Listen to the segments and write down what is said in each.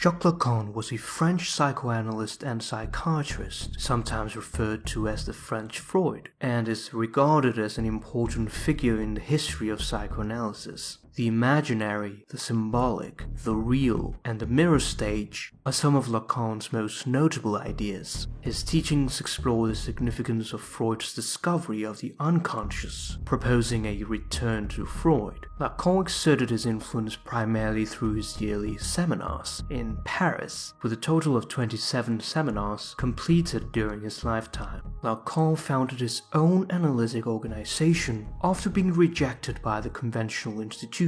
Jacques Lacan was a French psychoanalyst and psychiatrist, sometimes referred to as the French Freud, and is regarded as an important figure in the history of psychoanalysis. The imaginary, the symbolic, the real, and the mirror stage are some of Lacan's most notable ideas. His teachings explore the significance of Freud's discovery of the unconscious, proposing a return to Freud. Lacan exerted his influence primarily through his yearly seminars in Paris, with a total of 27 seminars completed during his lifetime. Lacan founded his own analytic organization after being rejected by the conventional institutions.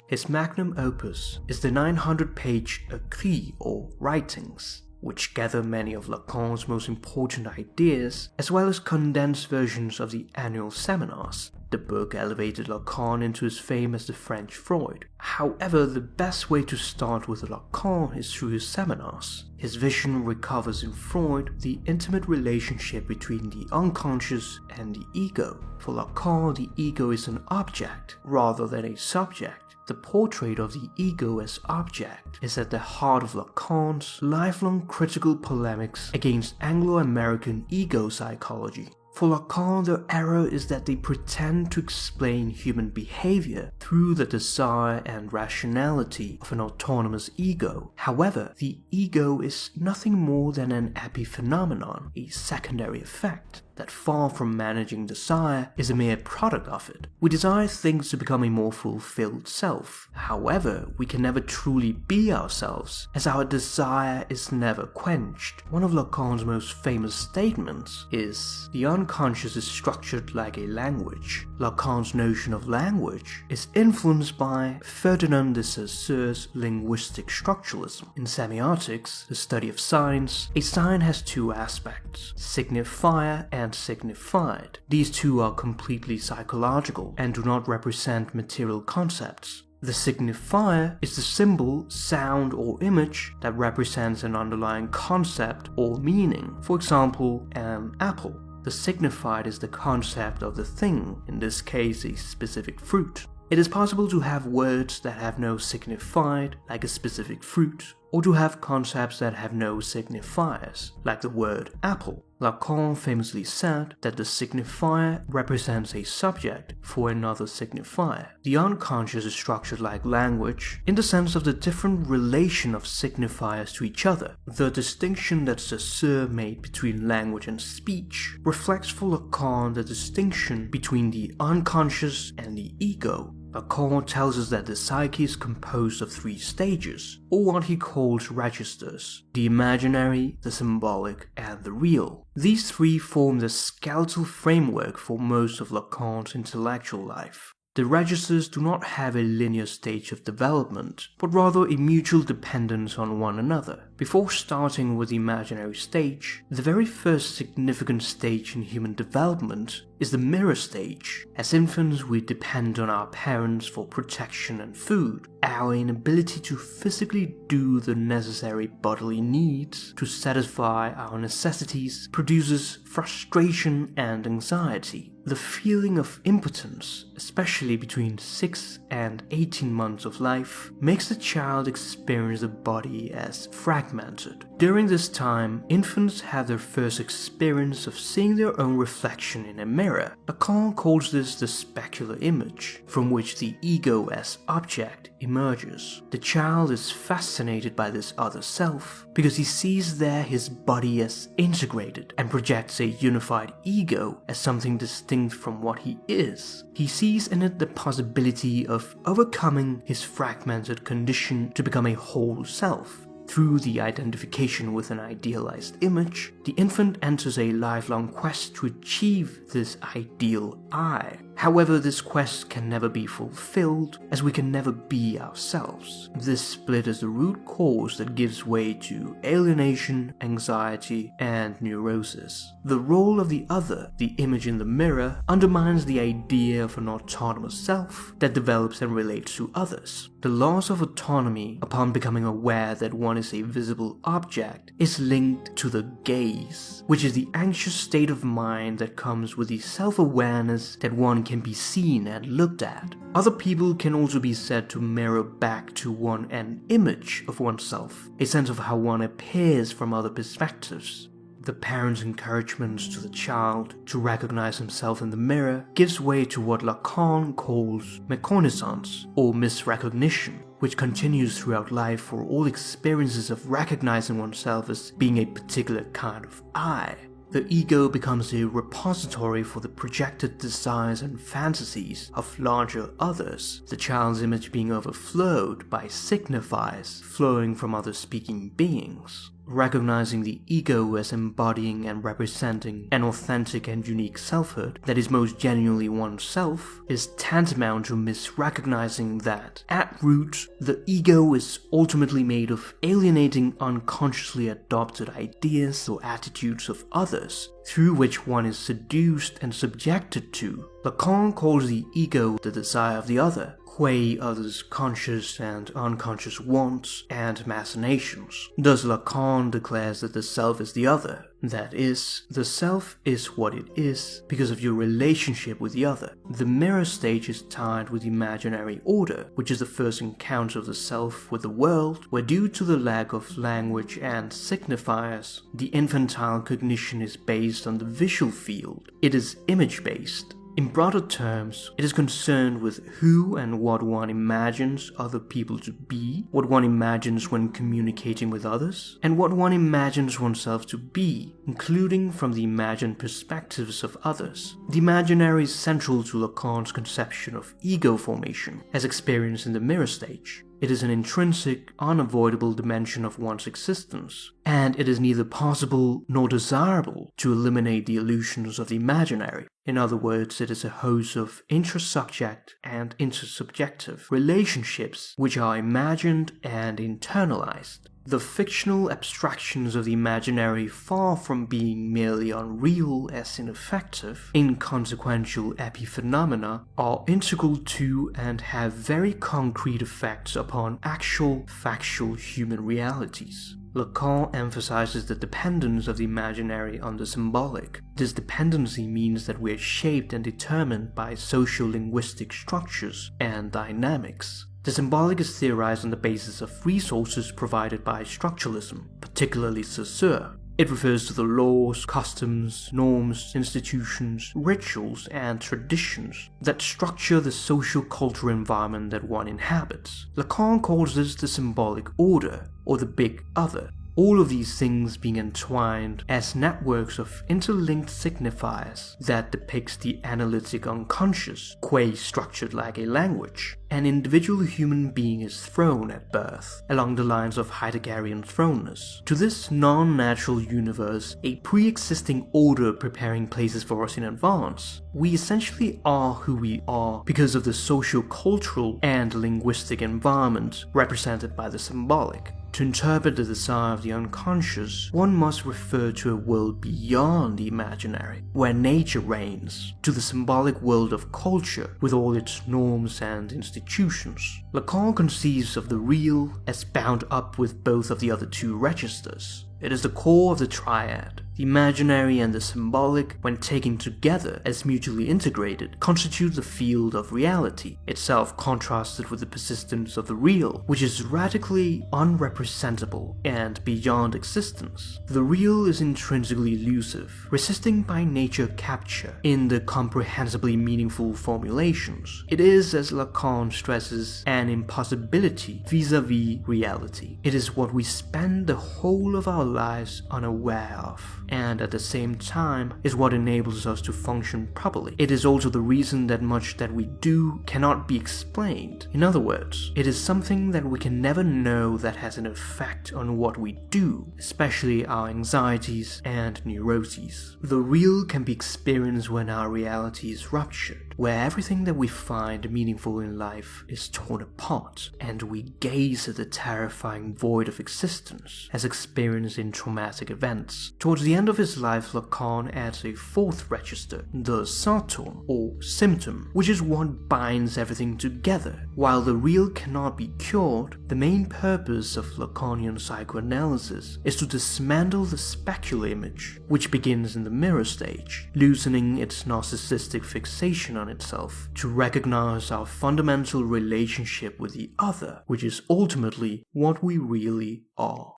His magnum opus is the 900-page Écrits or Writings, which gather many of Lacan's most important ideas, as well as condensed versions of the annual seminars. The book elevated Lacan into his fame as the French Freud. However, the best way to start with Lacan is through his seminars. His vision recovers in Freud the intimate relationship between the unconscious and the ego. For Lacan, the ego is an object rather than a subject. The portrait of the ego as object is at the heart of Lacan's lifelong critical polemics against Anglo-American ego psychology. For Lacan, the error is that they pretend to explain human behavior through the desire and rationality of an autonomous ego. However, the ego is nothing more than an epiphenomenon, a secondary effect that, far from managing desire, is a mere product of it. We desire things to become a more fulfilled self. However, we can never truly be ourselves, as our desire is never quenched. One of Lacan's most famous statements is, "The unconscious is structured like a language." Lacan's notion of language is influenced by Ferdinand de Saussure's linguistic structuralism. In semiotics, the study of signs, a sign has two aspects, signifier and signified. These two are completely psychological and do not represent material concepts. The signifier is the symbol, sound, or image that represents an underlying concept or meaning, for example, an apple. The signified is the concept of the thing, in this case a specific fruit. It is possible to have words that have no signified, like a specific fruit, or to have concepts that have no signifiers, like the word apple. Lacan famously said that the signifier represents a subject for another signifier. The unconscious is structured like language in the sense of the different relation of signifiers to each other. The distinction that Saussure made between language and speech reflects for Lacan the distinction between the unconscious and the ego. Lacan tells us that the psyche is composed of three stages, or what he calls registers: the imaginary, the symbolic, and the real. These three form the skeletal framework for most of Lacan's intellectual life. The registers do not have a linear stage of development, but rather a mutual dependence on one another. Before starting with the imaginary stage, the very first significant stage in human development is the mirror stage. As infants, we depend on our parents for protection and food. Our inability to physically do the necessary bodily needs to satisfy our necessities produces frustration and anxiety. The feeling of impotence, especially between 6 and 18 months of life, makes the child experience the body as fragmented. During this time, infants have their first experience of seeing their own reflection in a mirror. Lacan calls this the specular image, from which the ego as object emerges. The child is fascinated by this other self because he sees there his body as integrated and projects a unified ego as something distinct from what he is. He sees in it the possibility of overcoming his fragmented condition to become a whole self. Through the identification with an idealized image, the infant enters a lifelong quest to achieve this ideal I. However, this quest can never be fulfilled, as we can never be ourselves. This split is the root cause that gives way to alienation, anxiety, and neurosis. The role of the other, the image in the mirror, undermines the idea of an autonomous self that develops and relates to others. The loss of autonomy upon becoming aware that one is a visible object is linked to the gaze, which is the anxious state of mind that comes with the self-awareness that one can be seen and looked at. Other people can also be said to mirror back to one an image of oneself, a sense of how one appears from other perspectives. The parent's encouragement to the child to recognize himself in the mirror gives way to what Lekon calls méconnaissance, or misrecognition, which continues throughout life for all experiences of recognizing oneself as being a particular kind of I. The ego becomes a repository for the projected desires and fantasies of larger others, the child's image being overflowed by signifiers flowing from other speaking beings. Recognizing the ego as embodying and representing an authentic and unique selfhood that is most genuinely oneself is tantamount to misrecognizing that, at root, the ego is ultimately made of alienating unconsciously adopted ideas or attitudes of others, through which one is seduced and subjected to. Lacan calls the ego the desire of the other, qua others' conscious and unconscious wants and machinations. Thus Lacan declares that the self is the other. That is, the self is what it is because of your relationship with the other. The mirror stage is tied with imaginary order, which is the first encounter of the self with the world, where due to the lack of language and signifiers, the infantile cognition is based on the visual field. It is image-based. In broader terms, it is concerned with who and what one imagines other people to be, what one imagines when communicating with others, and what one imagines oneself to be, including from the imagined perspectives of others. The imaginary is central to Lacan's conception of ego formation, as experienced in the mirror stage. It is an intrinsic, unavoidable dimension of one's existence, and it is neither possible nor desirable to eliminate the illusions of the imaginary. In other words, it is a host of intrasubject and intersubjective relationships which are imagined and internalized. The fictional abstractions of the imaginary, far from being merely unreal as ineffective, inconsequential epiphenomena, are integral to and have very concrete effects upon actual, factual human realities. Lacan emphasizes the dependence of the imaginary on the symbolic. This dependency means that we are shaped and determined by social-linguistic structures and dynamics. The symbolic is theorized on the basis of resources provided by structuralism, particularly Saussure. It refers to the laws, customs, norms, institutions, rituals, and traditions that structure the social-cultural environment that one inhabits. Lacan calls this the symbolic order, or the big other. All of these things being entwined as networks of interlinked signifiers that depicts the analytic unconscious, qua structured like a language. An individual human being is thrown at birth, along the lines of Heideggerian thrownness, to this non-natural universe, a pre-existing order preparing places for us in advance. We essentially are who we are because of the socio-cultural and linguistic environment represented by the symbolic. To interpret the desire of the unconscious, one must refer to a world beyond the imaginary, where nature reigns, to the symbolic world of culture with all its norms and institutions. Lacan conceives of the real as bound up with both of the other two registers. It is the core of the triad. The imaginary and the symbolic, when taken together as mutually integrated, constitute the field of reality, itself contrasted with the persistence of the real, which is radically unrepresentable and beyond existence. The real is intrinsically elusive, resisting by nature capture in the comprehensibly meaningful formulations. It is, as Lacan stresses, an impossibility vis-a-vis reality. It is what we spend the whole of our lives unaware of, and at the same time is what enables us to function properly. It is also the reason that much that we do cannot be explained. In other words, it is something that we can never know that has an effect on what we do, especially our anxieties and neuroses. The real can be experienced when our reality is ruptured, where everything that we find meaningful in life is torn apart, and we gaze at the terrifying void of existence, as experienced experience in traumatic events. Towards the end of his life, Lacan adds a fourth register, the symptom or symptom, which is what binds everything together. While the real cannot be cured, the main purpose of Lacanian psychoanalysis is to dismantle the specular image, which begins in the mirror stage, loosening its narcissistic fixation on itself, to recognize our fundamental relationship with the other, which is ultimately what we really are.